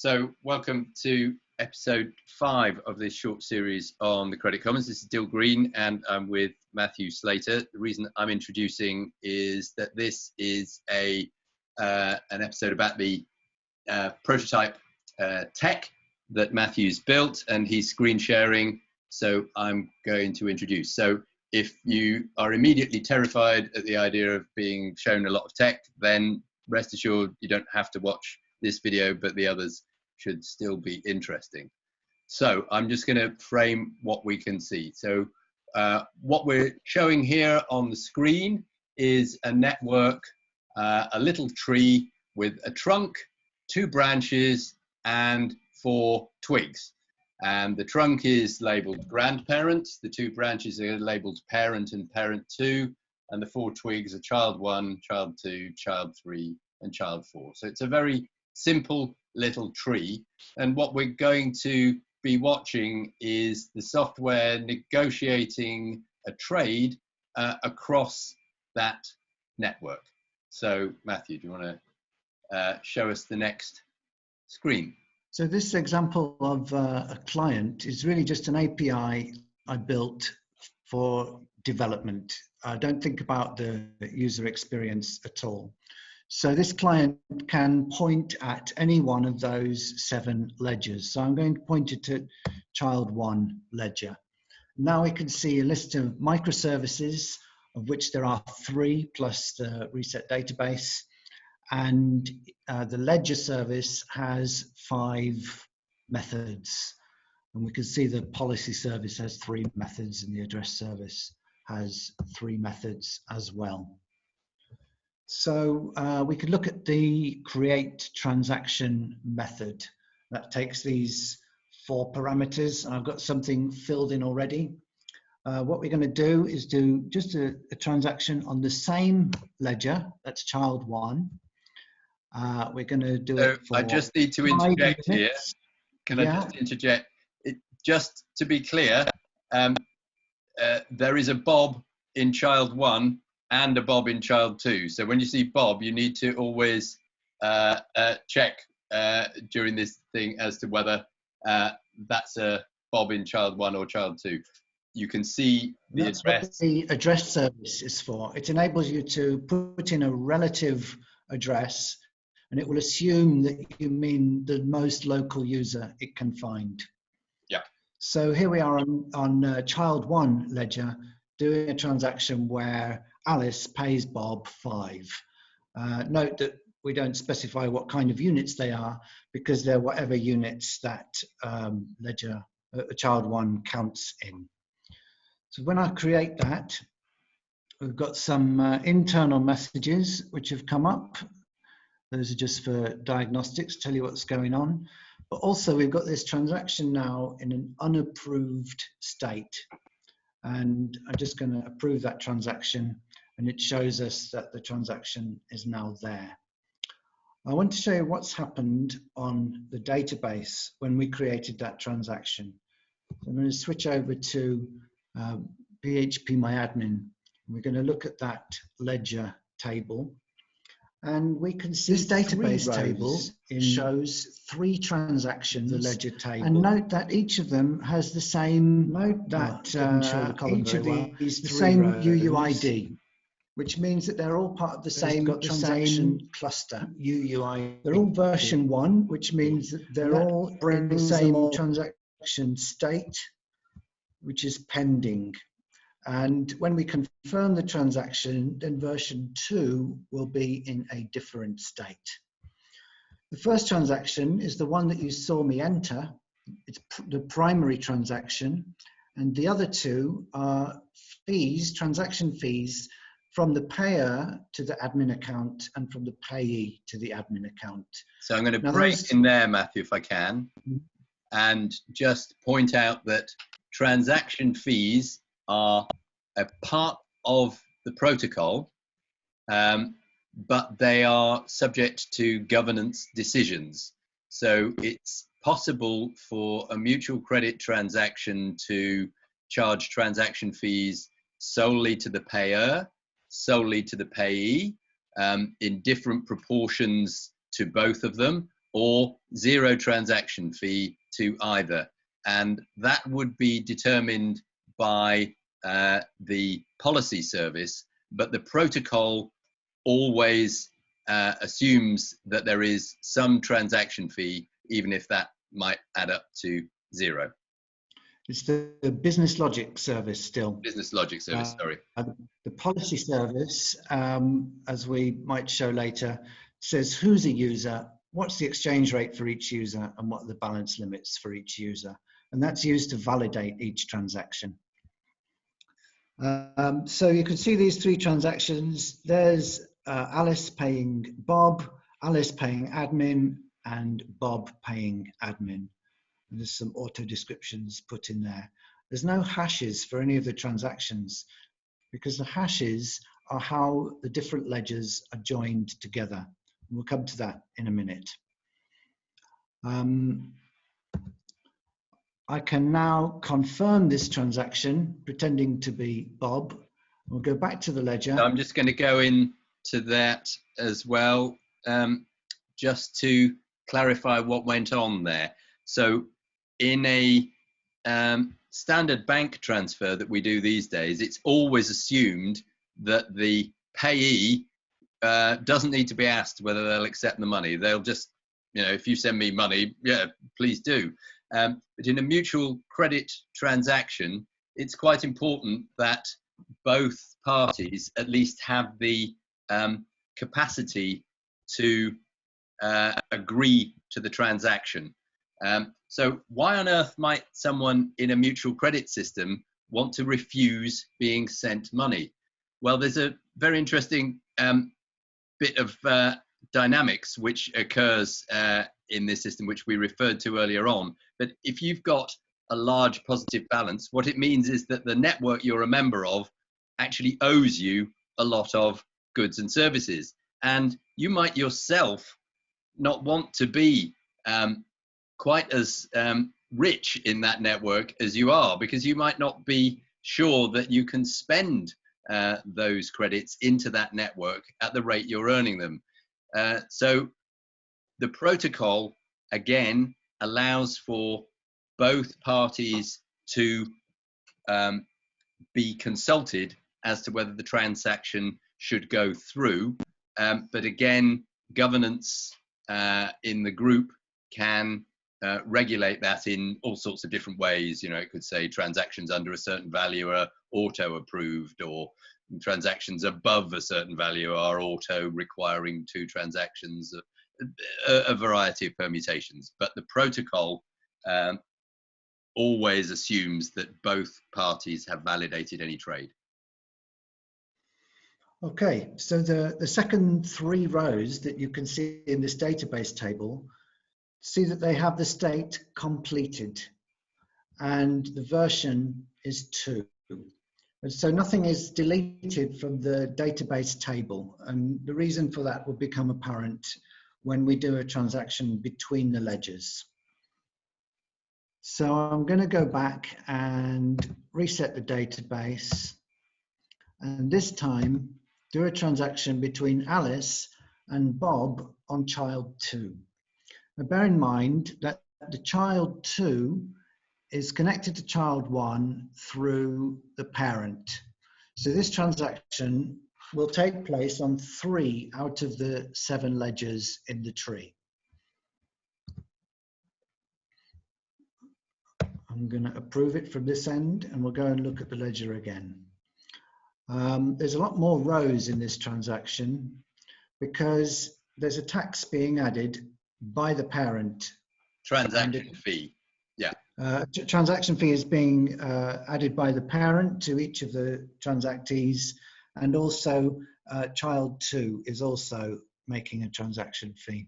So welcome to episode 5 of this short series on the Credit Commons. This is Dill Green and I'm with Matthew Slater. The reason I'm introducing is that this is an episode about the prototype tech that Matthew's built, and he's screen sharing, so I'm going to introduce. So if you are immediately terrified at the idea of being shown a lot of tech, then rest assured you don't have to watch this video, but the others should still be interesting. So I'm just going to frame what we can see. So what we're showing here on the screen is a network, a little tree with a trunk, 2 branches and 4 twigs. And the trunk is labeled grandparent, the 2 branches are labeled parent and parent 2, and the 4 twigs are child 1, child 2, child 3 and child 4. So it's a very simple little tree, and what we're going to be watching is the software negotiating a trade across that network. So Matthew, do you want to show us the next screen? So this example of a client is really just an API I built for development. I don't think about the user experience at all. So this client can point at any one of those 7 ledgers. So I'm going to point it to child 1 ledger. Now we can see a list of microservices, of which there are 3 plus the reset database. And the ledger service has 5 methods. And we can see the policy service has 3 methods and the address service has 3 methods as well. So we could look at the create transaction method. That takes these 4 parameters, and I've got something filled in already. What we're going to do is do just a transaction on the same ledger, that's child 1. We're going to do it for I just need to interject here. Can I just interject? Just to be clear, there is a Bob in child 1 and a Bob in child 2. So when you see Bob, you need to always check during this thing as to whether that's a Bob in child 1 or child 2. You can see the That's address. What the address service is for. It enables you to put in a relative address, and it will assume that you mean the most local user it can find. Yeah. So here we are on child 1 ledger, doing a transaction where Alice pays Bob 5. Note that we don't specify what kind of units they are, because they're whatever units that ledger child 1 counts in. So when I create that, we've got some internal messages which have come up. Those are just for diagnostics, tell you what's going on. But also we've got this transaction now in an unapproved state. And I'm just going to approve that transaction, and it shows us that the transaction is now there. I want to show you what's happened on the database when we created that transaction. I'm going to switch over to phpMyAdmin. We're going to look at that ledger table. And we can see this database table shows 3 transactions, the ledger table. And note that each of them has the same each of these the same UUID, which means that they're all part of the same transaction cluster. UUID. They're all version 1, which means that they're all in the same transaction state, which is pending. And when we confirm the transaction, then version 2 will be in a different state. The first transaction is the one that you saw me enter. It's the primary transaction. And the other 2 are fees, transaction fees, from the payer to the admin account and from the payee to the admin account. So I'm going to break in there, Matthew, if I can, and just point out that transaction fees are a part of the protocol, but they are subject to governance decisions. So it's possible for a mutual credit transaction to charge transaction fees solely to the payer, solely to the payee, in different proportions to both of them, or zero transaction fee to either. And that would be determined by the policy service, but the protocol always assumes that there is some transaction fee, even if that might add up to zero. It's the business logic service still. Business logic service, sorry. The policy service, as we might show later, says who's a user, what's the exchange rate for each user, and what are the balance limits for each user. And that's used to validate each transaction. So you can see these three transactions. There's Alice paying Bob, Alice paying admin, and Bob paying admin. And there's some auto descriptions put in there. There's no hashes for any of the transactions because the hashes are how the different ledgers are joined together. And we'll come to that in a minute. I can now confirm this transaction, pretending to be Bob. We'll go back to the ledger. I'm just going to go into that as well, just to clarify what went on there. So in a standard bank transfer that we do these days, it's always assumed that the payee doesn't need to be asked whether they'll accept the money. They'll just, you know, if you send me money, yeah, please do. But in a mutual credit transaction, it's quite important that both parties at least have the capacity to agree to the transaction. So why on earth might someone in a mutual credit system want to refuse being sent money? Well, there's a very interesting bit of dynamics which occurs in this system, which we referred to earlier on. But if you've got a large positive balance, what it means is that the network you're a member of actually owes you a lot of goods and services. And you might yourself not want to be quite as rich in that network as you are, because you might not be sure that you can spend those credits into that network at the rate you're earning them. So the protocol, again, allows for both parties to be consulted as to whether the transaction should go through. But again, governance in the group can regulate that in all sorts of different ways. You know, it could say transactions under a certain value are auto approved, or transactions above a certain value are auto requiring two transactions, a variety of permutations. But the protocol always assumes that both parties have validated any trade. Okay, so the second three rows that you can see in this database table, see that they have the state completed and the version is 2. And so nothing is deleted from the database table, and the reason for that will become apparent when we do a transaction between the ledgers. So I'm going to go back and reset the database, and this time do a transaction between Alice and Bob on child 2. Now bear in mind that the child 2 is connected to child 1 through the parent. So this transaction will take place on 3 out of the 7 ledgers in the tree. I'm going to approve it from this end, and we'll go and look at the ledger again. There's a lot more rows in this transaction because there's a tax being added by the parent. Transaction fee, yeah. Transaction fee is being added by the parent to each of the transactees, and also child 2 is also making a transaction fee.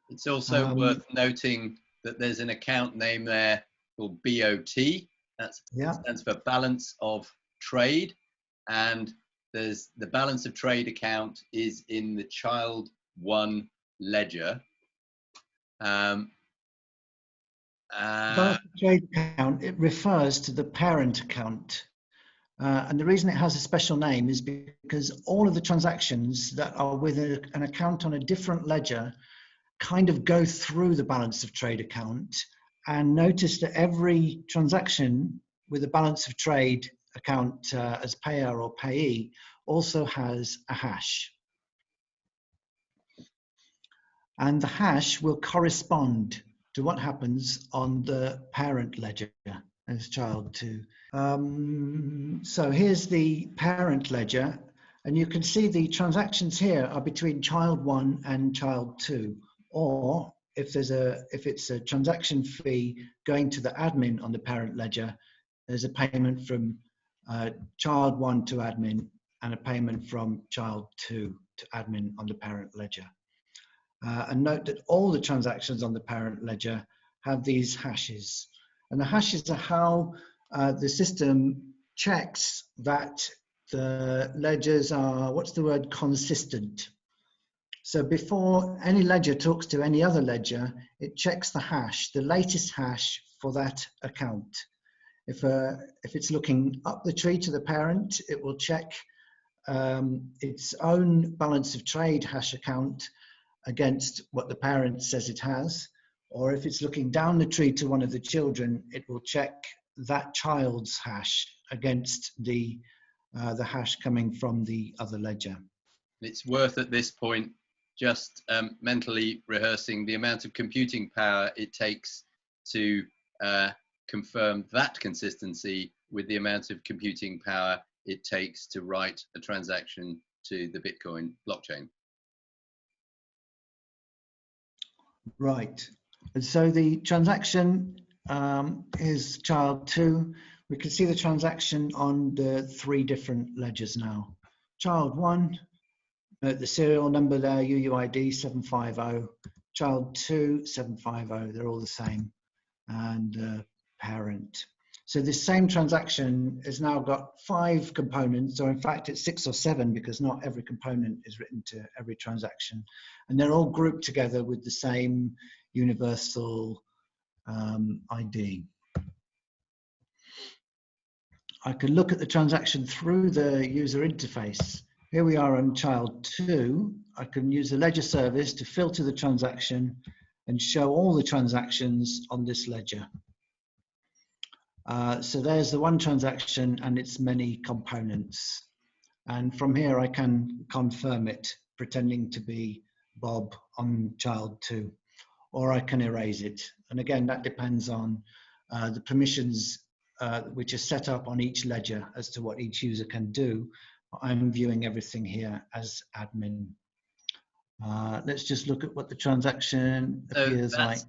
It's also worth noting that there's an account name there called BOT. That stands for balance of trade, and there's the balance of trade account is in the child 1 ledger. Balance of trade account, it refers to the parent account. And the reason it has a special name is because all of the transactions that are with an account on a different ledger kind of go through the balance of trade account and notice that every transaction with a balance of trade account as payer or payee also has a hash. And the hash will correspond to what happens on the parent ledger as child 2. So here's the parent ledger, and you can see the transactions here are between child 1 and child 2, or if it's a transaction fee going to the admin on the parent ledger, there's a payment from child 1 to admin and a payment from child 2 to admin on the parent ledger. And note that all the transactions on the parent ledger have these hashes. And the hashes are how the system checks that the ledgers are, what's the word, consistent. So before any ledger talks to any other ledger, it checks the hash, the latest hash for that account. If it's looking up the tree to the parent, it will check its own balance of trade hash account against what the parent says it has, or if it's looking down the tree to one of the children, it will check that child's hash against the hash coming from the other ledger. It's worth at this point just mentally rehearsing the amount of computing power it takes to confirm that consistency with the amount of computing power it takes to write a transaction to the Bitcoin blockchain. Right, and so the transaction is child 2. We can see the transaction on the 3 different ledgers now. Child 1, the serial number there, UUID 750. Child 2, 750, they're all the same. And parent. So this same transaction has now got 5 components, or in fact it's 6 or 7, because not every component is written to every transaction. And they're all grouped together with the same universal ID. I can look at the transaction through the user interface. Here we are on child 2. I can use the ledger service to filter the transaction and show all the transactions on this ledger. So there's the one transaction and its many components. And from here I can confirm it, pretending to be Bob on child 2, or I can erase it. And again, that depends on the permissions which are set up on each ledger as to what each user can do. I'm viewing everything here as admin. Let's just look at what the transaction appears like.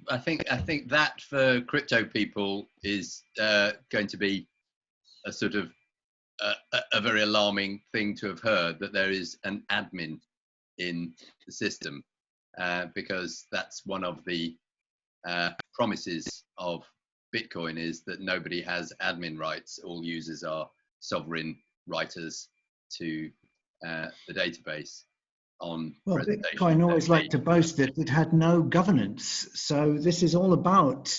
I think that for crypto people is going to be a sort of a very alarming thing to have heard, that there is an admin in the system, because that's one of the promises of Bitcoin, is that nobody has admin rights. All users are sovereign writers to the database. Well, Bitcoin always liked to boast that it had no governance. So this is all about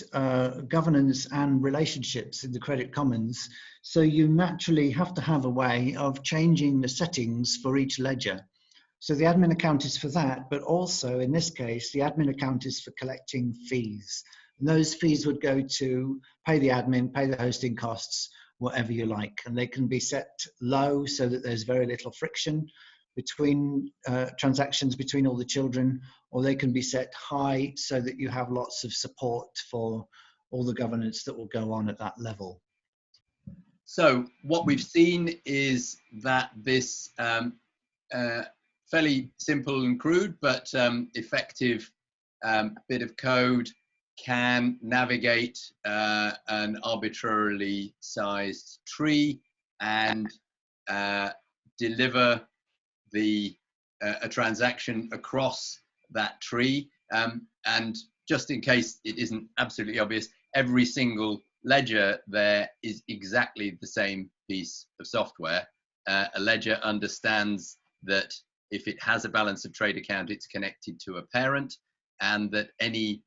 governance and relationships in the Credit Commons. So you naturally have to have a way of changing the settings for each ledger. So the admin account is for that, but also in this case, the admin account is for collecting fees. And those fees would go to pay the admin, pay the hosting costs, whatever you like. And they can be set low so that there's very little friction between transactions between all the children, or they can be set high so that you have lots of support for all the governance that will go on at that level. So what we've seen is that this fairly simple and crude but effective bit of code can navigate an arbitrarily sized tree and deliver a transaction across that tree. And just in case it isn't absolutely obvious, every single ledger there is exactly the same piece of software. A ledger understands that if it has a balance of trade account, it's connected to a parent, and that any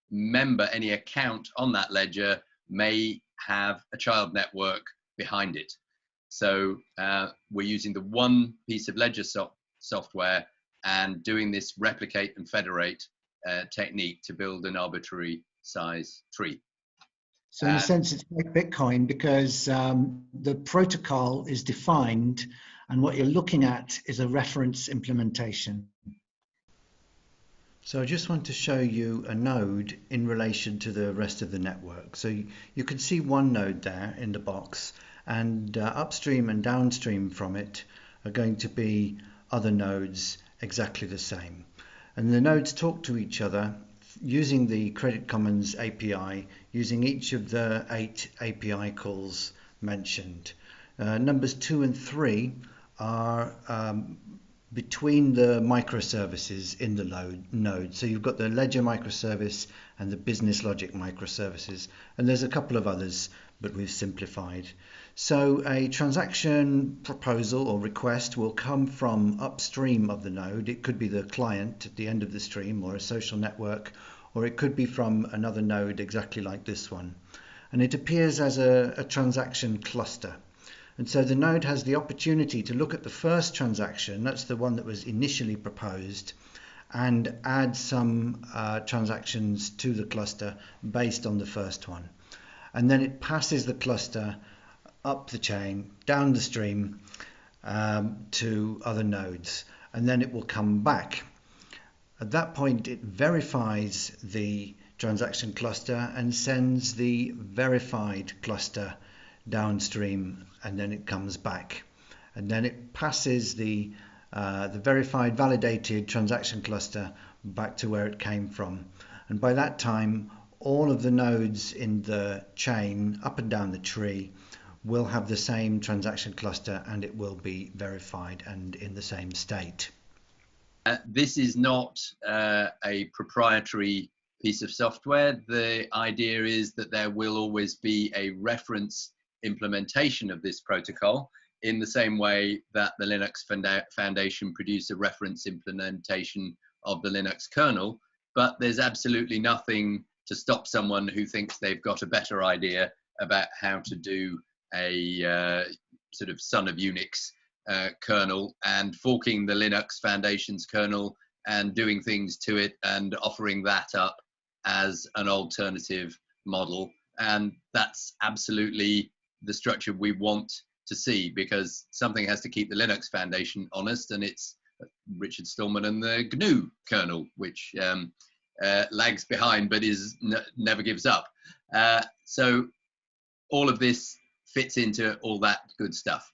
member, any account on that ledger may have a child network behind it. So we're using the one piece of ledger software and doing this replicate and federate technique to build an arbitrary size tree. So in a sense, it's like Bitcoin because the protocol is defined and what you're looking at is a reference implementation. So I just want to show you a node in relation to the rest of the network. So you can see one node there in the box, and upstream and downstream from it are going to be other nodes exactly the same. And the nodes talk to each other using the Credit Commons API, using each of the 8 API calls mentioned. Numbers 2 and 3 are between the microservices in the node. So you've got the Ledger microservice and the Business Logic microservices, and there's a couple of others, but we've simplified. So a transaction proposal or request will come from upstream of the node. It could be the client at the end of the stream or a social network, or it could be from another node exactly like this one. And it appears as a transaction cluster. And so the node has the opportunity to look at the first transaction, that's the one that was initially proposed, and add some transactions to the cluster based on the first one. And then it passes the cluster up the chain, down the stream to other nodes, and then it will come back. At that point, it verifies the transaction cluster and sends the verified cluster downstream, and then it comes back, and then it passes the verified validated transaction cluster back to where it came from. And by that time, all of the nodes in the chain up and down the tree will have the same transaction cluster, and it will be verified and in the same state. This is not a proprietary piece of software. The idea is that there will always be a reference implementation of this protocol, in the same way that the Linux Foundation produced a reference implementation of the Linux kernel. But there's absolutely nothing to stop someone who thinks they've got a better idea about how to do a sort of son of Unix kernel and forking the Linux Foundation's kernel and doing things to it and offering that up as an alternative model. And that's absolutely the structure we want to see, because something has to keep the Linux Foundation honest, and it's Richard Stallman and the GNU kernel, which lags behind but never gives up. So all of this fits into all that good stuff.